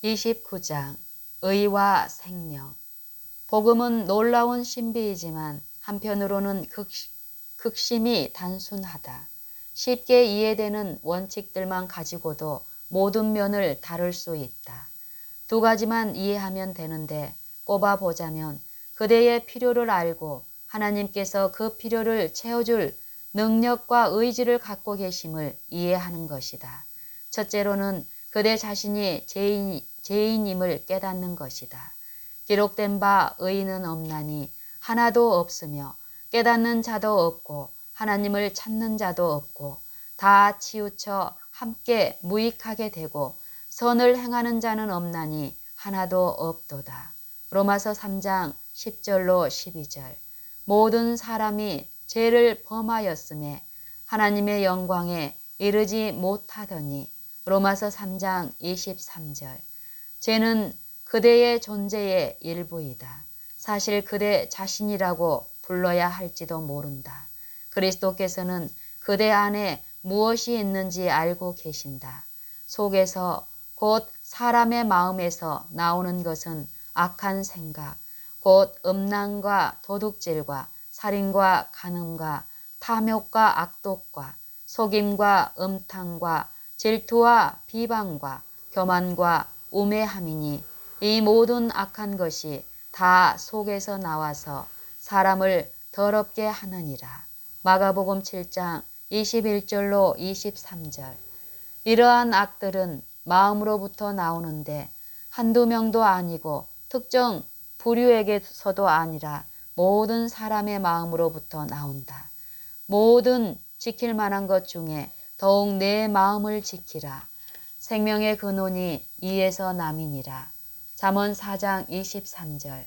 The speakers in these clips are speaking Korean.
29장 의와 생명. 복음은 놀라운 신비이지만 한편으로는 극심히 단순하다. 쉽게 이해되는 원칙들만 가지고도 모든 면을 다룰 수 있다. 두 가지만 이해하면 되는데 꼽아보자면 그대의 필요를 알고 하나님께서 그 필요를 채워줄 능력과 의지를 갖고 계심을 이해하는 것이다. 첫째로는 그대 자신이 죄인임을 깨닫는 것이다. 기록된 바 의인은 없나니 하나도 없으며 깨닫는 자도 없고 하나님을 찾는 자도 없고 다 치우쳐 함께 무익하게 되고 선을 행하는 자는 없나니 하나도 없도다. 로마서 3장 10절로 12절. 모든 사람이 죄를 범하였음에 하나님의 영광에 이르지 못하더니 로마서 3장 23절. 죄는 그대의 존재의 일부이다. 사실 그대 자신이라고 불러야 할지도 모른다. 그리스도께서는 그대 안에 무엇이 있는지 알고 계신다. 속에서 곧 사람의 마음에서 나오는 것은 악한 생각, 곧 음란과 도둑질과 살인과 간음과 탐욕과 악독과 속임과 음탕과 질투와 비방과 교만과 우매함이니 이 모든 악한 것이 다 속에서 나와서 사람을 더럽게 하느니라. 마가복음 7장 21절로 23절. 이러한 악들은 마음으로부터 나오는데 한두 명도 아니고 특정 부류에게서도 아니라 모든 사람의 마음으로부터 나온다. 모든 지킬 만한 것 중에 더욱 내 마음을 지키라. 생명의 근원이 이에서 남이니라. 잠언 4장 23절.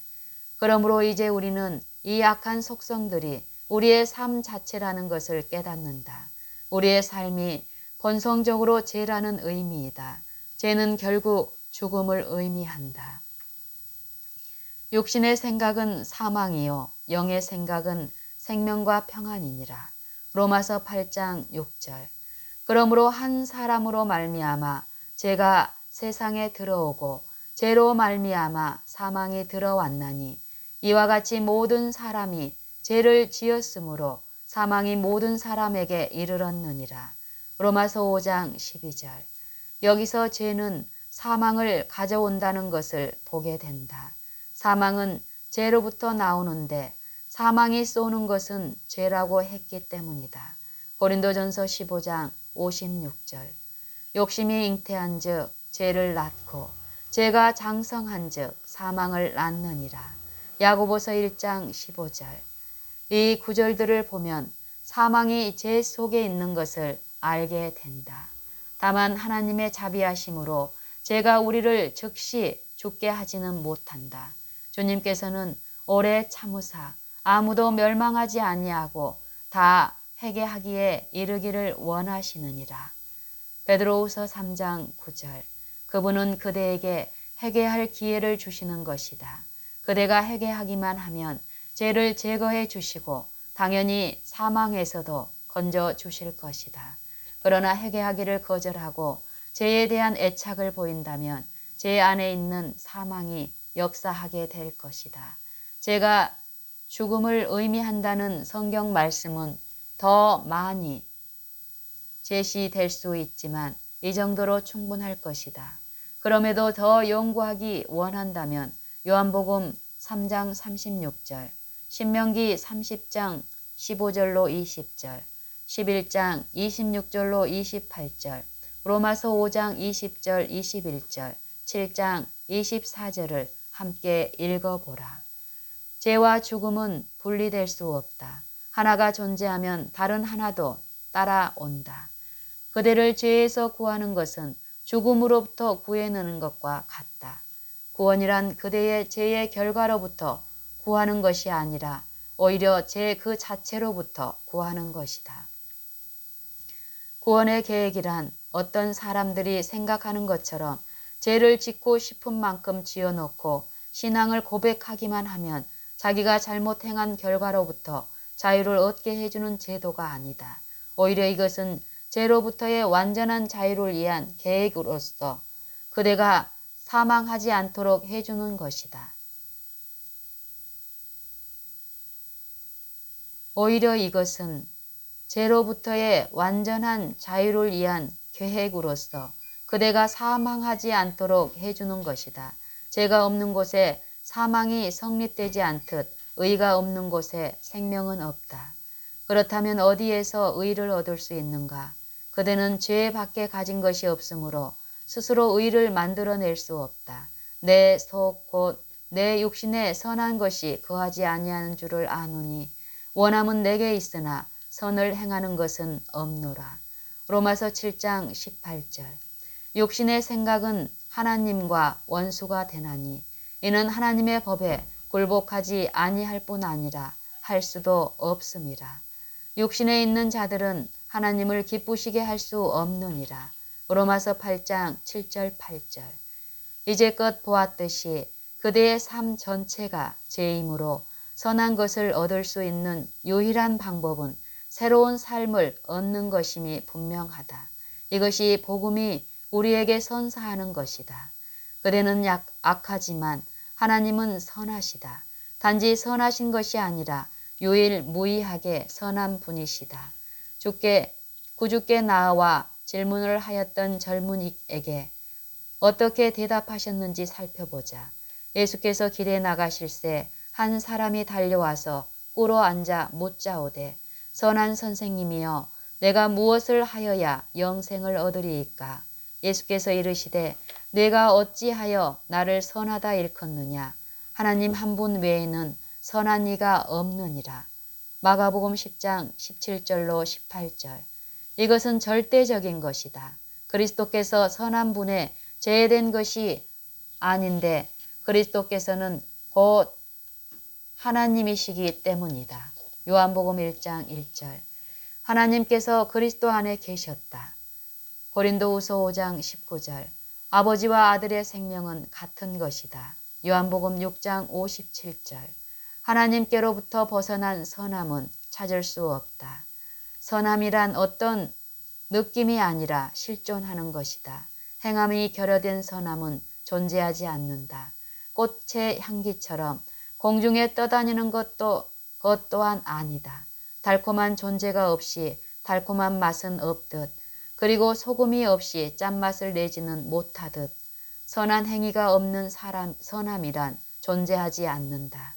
그러므로 이제 우리는 이 악한 속성들이 우리의 삶 자체라는 것을 깨닫는다. 우리의 삶이 본성적으로 죄라는 의미이다. 죄는 결국 죽음을 의미한다. 육신의 생각은 사망이요 영의 생각은 생명과 평안이니라. 로마서 8장 6절. 그러므로 한 사람으로 말미암아 죄가 세상에 들어오고 죄로 말미암아 사망이 들어왔나니 이와 같이 모든 사람이 죄를 지었으므로 사망이 모든 사람에게 이르렀느니라. 로마서 5장 12절. 여기서 죄는 사망을 가져온다는 것을 보게 된다. 사망은 죄로부터 나오는데 사망이 쏘는 것은 죄라고 했기 때문이다. 고린도전서 15장 56절. 욕심이 잉태한 즉 죄를 낳고 죄가 장성한 즉 사망을 낳느니라. 야고보서 1장 15절. 이 구절들을 보면 사망이 죄 속에 있는 것을 알게 된다. 다만 하나님의 자비하심으로 죄가 우리를 즉시 죽게 하지는 못한다. 주님께서는 오래 참으사 아무도 멸망하지 아니하고 다 회개하기에 이르기를 원하시느니라. 베드로후서 3장 9절. 그분은 그대에게 회개할 기회를 주시는 것이다. 그대가 회개하기만 하면 죄를 제거해 주시고 당연히 사망에서도 건져 주실 것이다. 그러나 회개하기를 거절하고 죄에 대한 애착을 보인다면 죄 안에 있는 사망이 역사하게 될 것이다. 죄가 죽음을 의미한다는 성경 말씀은 더 많이 제시될 수 있지만 이 정도로 충분할 것이다. 그럼에도 더 연구하기 원한다면 요한복음 3장 36절, 신명기 30장 15절로 20절, 11장 26절로 28절, 로마서 5장 20절 21절, 7장 24절을 함께 읽어보라. 죄와 죽음은 분리될 수 없다. 하나가 존재하면 다른 하나도 따라온다. 그대를 죄에서 구하는 것은 죽음으로부터 구해내는 것과 같다. 구원이란 그대의 죄의 결과로부터 구하는 것이 아니라 오히려 죄 그 자체로부터 구하는 것이다. 구원의 계획이란 어떤 사람들이 생각하는 것처럼 죄를 짓고 싶은 만큼 지어놓고 신앙을 고백하기만 하면 자기가 잘못 행한 결과로부터 자유를 얻게 해주는 제도가 아니다. 오히려 이것은 죄로부터의 완전한 자유를 위한 계획으로서 그대가 사망하지 않도록 해주는 것이다. 오히려 이것은 죄로부터의 완전한 자유를 위한 계획으로서 그대가 사망하지 않도록 해주는 것이다. 죄가 없는 곳에 사망이 성립되지 않듯 의가 없는 곳에 생명은 없다. 그렇다면 어디에서 의를 얻을 수 있는가? 그대는 죄 밖에 가진 것이 없으므로 스스로 의를 만들어낼 수 없다. 내 속 곧 내 육신에 선한 것이 거하지 아니하는 줄을 아노니 원함은 내게 있으나 선을 행하는 것은 없노라. 로마서 7장 18절. 육신의 생각은 하나님과 원수가 되나니 이는 하나님의 법에 굴복하지 아니할 뿐 아니라 할 수도 없음이라. 육신에 있는 자들은 하나님을 기쁘시게 할 수 없느니라. 로마서 8장 7절 8절. 이제껏 보았듯이 그대의 삶 전체가 죄이므로 선한 것을 얻을 수 있는 유일한 방법은 새로운 삶을 얻는 것임이 분명하다. 이것이 복음이 우리에게 선사하는 것이다. 그대는 악하지만 하나님은 선하시다. 단지 선하신 것이 아니라 유일무이하게 선한 분이시다. 구주께 나와 질문을 하였던 젊은이에게 어떻게 대답하셨는지 살펴보자. 예수께서 길에 나가실새 한 사람이 달려와서 꿇어 앉아 묻자오되 선한 선생님이여 내가 무엇을 하여야 영생을 얻으리이까? 예수께서 이르시되 내가 어찌하여 나를 선하다 일컫느냐? 하나님 한 분 외에는 선한 이가 없느니라. 마가복음 10장 17절로 18절. 이것은 절대적인 것이다. 그리스도께서 선한 분에 제외된 것이 아닌데 그리스도께서는 곧 하나님이시기 때문이다. 요한복음 1장 1절. 하나님께서 그리스도 안에 계셨다. 고린도후서 5장 19절. 아버지와 아들의 생명은 같은 것이다. 요한복음 6장 57절. 하나님께로부터 벗어난 선함은 찾을 수 없다. 선함이란 어떤 느낌이 아니라 실존하는 것이다. 행함이 결여된 선함은 존재하지 않는다. 꽃의 향기처럼 공중에 떠다니는 것 또한 아니다. 달콤한 존재가 없이 달콤한 맛은 없듯 그리고 소금이 없이 짠맛을 내지는 못하듯 선한 행위가 없는 선함이란 존재하지 않는다.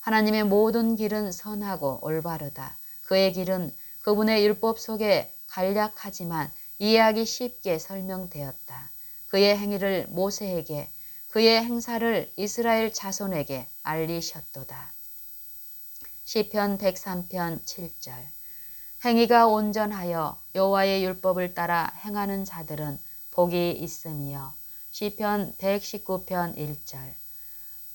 하나님의 모든 길은 선하고 올바르다. 그의 길은 그분의 율법 속에 간략하지만 이해하기 쉽게 설명되었다. 그의 행위를 모세에게 그의 행사를 이스라엘 자손에게 알리셨도다. 시편 103편 7절. 행위가 온전하여 여호와의 율법을 따라 행하는 자들은 복이 있음이요. 시편 119편 1절.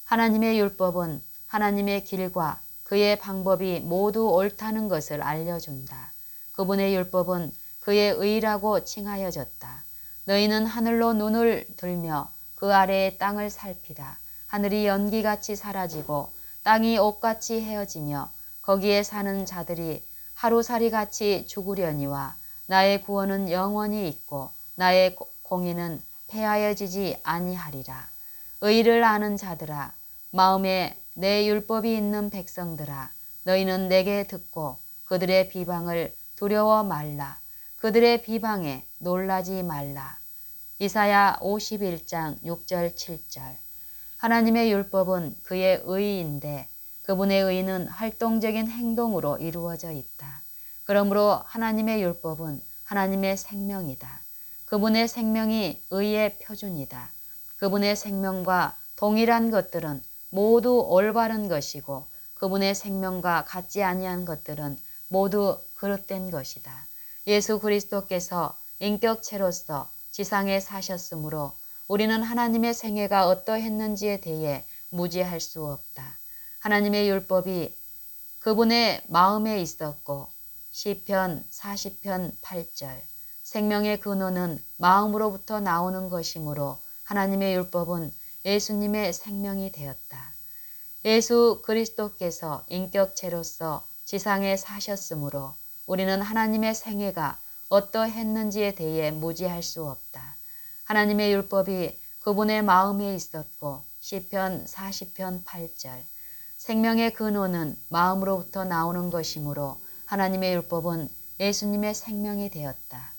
하나님의 율법은 하나님의 길과 그의 방법이 모두 옳다는 것을 알려준다. 그분의 율법은 그의 의라고 칭하여졌다. 너희는 하늘로 눈을 들며 그 아래의 땅을 살피라. 하늘이 연기같이 사라지고 땅이 옷같이 헤어지며 거기에 사는 자들이 하루살이같이 죽으려니와 나의 구원은 영원히 있고 나의 공의는 폐하여지지 아니하리라. 의를 아는 자들아, 마음에 내 율법이 있는 백성들아, 너희는 내게 듣고 그들의 비방을 두려워 말라. 그들의 비방에 놀라지 말라. 이사야 51장 6절 7절. 하나님의 율법은 그의 의인데 그분의 의는 활동적인 행동으로 이루어져 있다. 그러므로 하나님의 율법은 하나님의 생명이다. 그분의 생명이 의의 표준이다. 그분의 생명과 동일한 것들은 모두 올바른 것이고 그분의 생명과 같지 아니한 것들은 모두 그릇된 것이다. 예수 그리스도께서 인격체로서 지상에 사셨으므로 우리는 하나님의 생애가 어떠했는지에 대해 무지할 수 없다. 하나님의 율법이 그분의 마음에 있었고 시편 40편 8절. 생명의 근원은 마음으로부터 나오는 것이므로 하나님의 율법은 예수님의 생명이 되었다. 예수 그리스도께서 인격체로서 지상에 사셨으므로 우리는 하나님의 생애가 어떠했는지에 대해 무지할 수 없다. 하나님의 율법이 그분의 마음에 있었고 시편 40편 8절 생명의 근원은 마음으로부터 나오는 것이므로 하나님의 율법은 예수님의 생명이 되었다.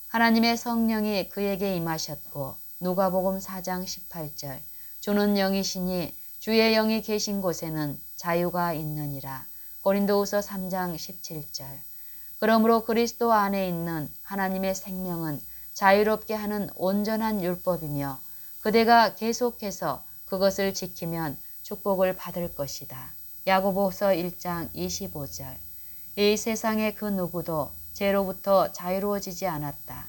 하나님의 성령이 그에게 임하셨고 누가복음 4장 18절 주는 영이시니 주의 영이 계신 곳에는 자유가 있느니라. 고린도후서 3장 17절 그러므로 그리스도 안에 있는 하나님의 생명은 자유롭게 하는 온전한 율법이며 그대가 계속해서 그것을 지키면 축복을 받을 것이다. 야고보서 1장 25절 이 세상의 그 누구도 죄로부터 자유로워지지 않았다.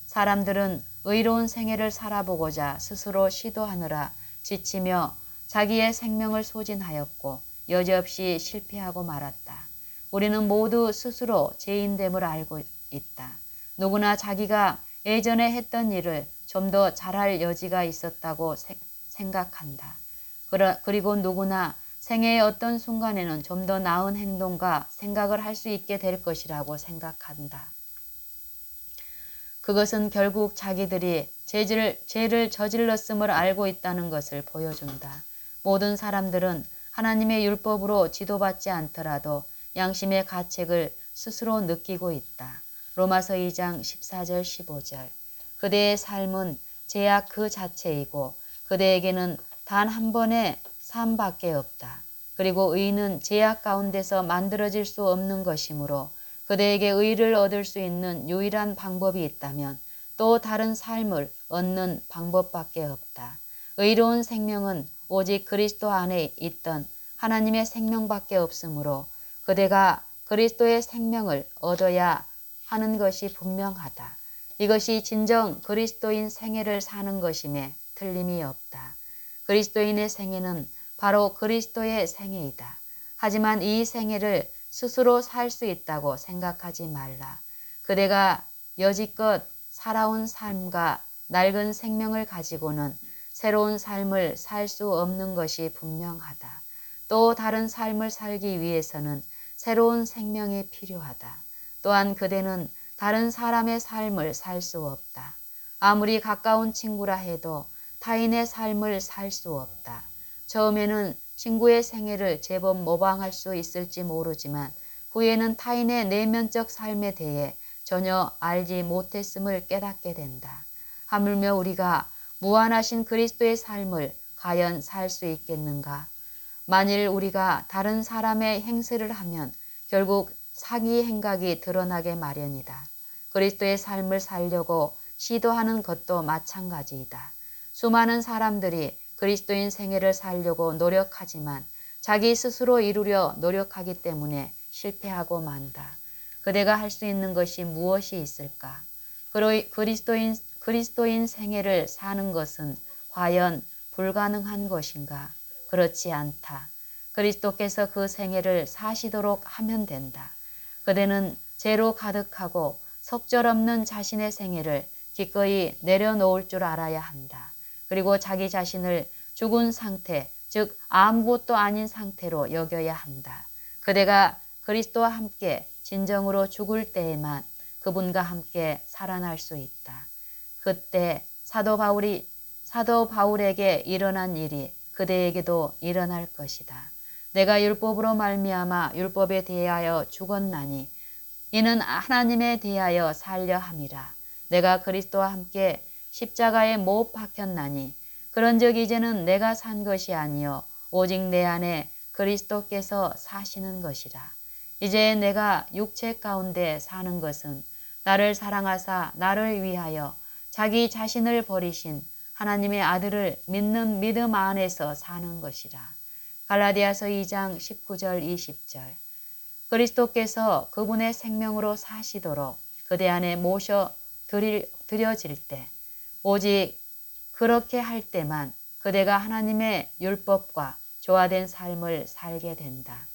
사람들은 의로운 생애를 살아보고자 스스로 시도하느라 지치며 자기의 생명을 소진하였고 여지없이 실패하고 말았다. 우리는 모두 스스로 죄인됨을 알고 있다. 누구나 자기가 예전에 했던 일을 좀 더 잘할 여지가 있었다고 생각한다. 그리고 누구나 생애의 어떤 순간에는 좀 더 나은 행동과 생각을 할 수 있게 될 것이라고 생각한다. 그것은 결국 자기들이 죄를 저질렀음을 알고 있다는 것을 보여준다. 모든 사람들은 하나님의 율법으로 지도받지 않더라도 양심의 가책을 스스로 느끼고 있다. 로마서 2장 14절 15절 그대의 삶은 죄악 그 자체이고 그대에게는 단 한 번의 삶밖에 없다. 그리고 의는 죄악 가운데서 만들어질 수 없는 것이므로 그대에게 의를 얻을 수 있는 유일한 방법이 있다면 또 다른 삶을 얻는 방법밖에 없다. 의로운 생명은 오직 그리스도 안에 있던 하나님의 생명밖에 없으므로 그대가 그리스도의 생명을 얻어야 하는 것이 분명하다. 이것이 진정 그리스도인 생애를 사는 것임에 틀림이 없다. 그리스도인의 생애는 바로 그리스도의 생애이다. 하지만 이 생애를 스스로 살 수 있다고 생각하지 말라. 그대가 여지껏 살아온 삶과 낡은 생명을 가지고는 새로운 삶을 살 수 없는 것이 분명하다. 또 다른 삶을 살기 위해서는 새로운 생명이 필요하다. 또한 그대는 다른 사람의 삶을 살 수 없다. 아무리 가까운 친구라 해도 타인의 삶을 살 수 없다. 처음에는 친구의 생애를 제법 모방할 수 있을지 모르지만 후에는 타인의 내면적 삶에 대해 전혀 알지 못했음을 깨닫게 된다. 하물며 우리가 무한하신 그리스도의 삶을 과연 살 수 있겠는가? 만일 우리가 다른 사람의 행세를 하면 결국 사기 행각이 드러나게 마련이다. 그리스도의 삶을 살려고 시도하는 것도 마찬가지이다. 수많은 사람들이 그리스도인 생애를 살려고 노력하지만 자기 스스로 이루려 노력하기 때문에 실패하고 만다. 그대가 할 수 있는 것이 무엇이 있을까? 그리스도인 생애를 사는 것은 과연 불가능한 것인가? 그렇지 않다. 그리스도께서 그 생애를 사시도록 하면 된다. 그대는 죄로 가득하고 속절없는 자신의 생애를 기꺼이 내려놓을 줄 알아야 한다. 그리고 자기 자신을 죽은 상태, 즉 아무것도 아닌 상태로 여겨야 한다. 그대가 그리스도와 함께 진정으로 죽을 때에만 그분과 함께 살아날 수 있다. 그때 사도 바울에게 일어난 일이 그대에게도 일어날 것이다. 내가 율법으로 말미암아 율법에 대하여 죽었나니 이는 하나님에 대하여 살려 함이라. 내가 그리스도와 함께 십자가에 못 박혔나니 그런즉 이제는 내가 산 것이 아니요 오직 내 안에 그리스도께서 사시는 것이라. 이제 내가 육체 가운데 사는 것은 나를 사랑하사 나를 위하여 자기 자신을 버리신 하나님의 아들을 믿는 믿음 안에서 사는 것이라. 갈라디아서 2장 19절 20절 그리스도께서 그분의 생명으로 사시도록 그대 안에 모셔 드려질 때 오직 그렇게 할 때만 그대가 하나님의 율법과 조화된 삶을 살게 된다.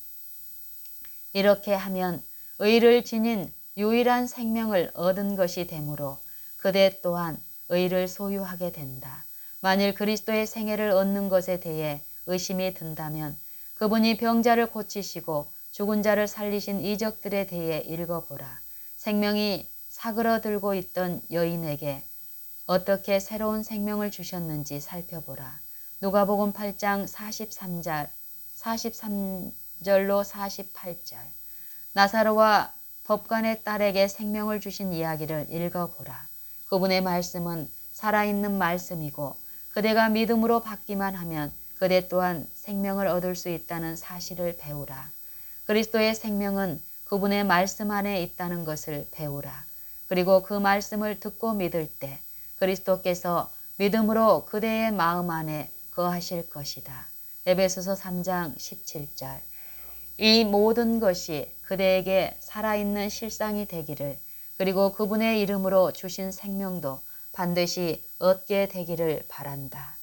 이렇게 하면 의를 지닌 유일한 생명을 얻은 것이 되므로 그대 또한 의를 소유하게 된다. 만일 그리스도의 생애를 얻는 것에 대해 의심이 든다면 그분이 병자를 고치시고 죽은 자를 살리신 이적들에 대해 읽어보라. 생명이 사그러들고 있던 여인에게 어떻게 새로운 생명을 주셨는지 살펴보라. 누가복음 8장 43절로 48절. 나사로와 법관의 딸에게 생명을 주신 이야기를 읽어보라. 그분의 말씀은 살아있는 말씀이고 그대가 믿음으로 받기만 하면 그대 또한 생명을 얻을 수 있다는 사실을 배우라. 그리스도의 생명은 그분의 말씀 안에 있다는 것을 배우라. 그리고 그 말씀을 듣고 믿을 때 그리스도께서 믿음으로 그대의 마음 안에 거하실 것이다. 에베소서 3장 17절. 이 모든 것이 그대에게 살아있는 실상이 되기를, 그리고 그분의 이름으로 주신 생명도 반드시 얻게 되기를 바란다.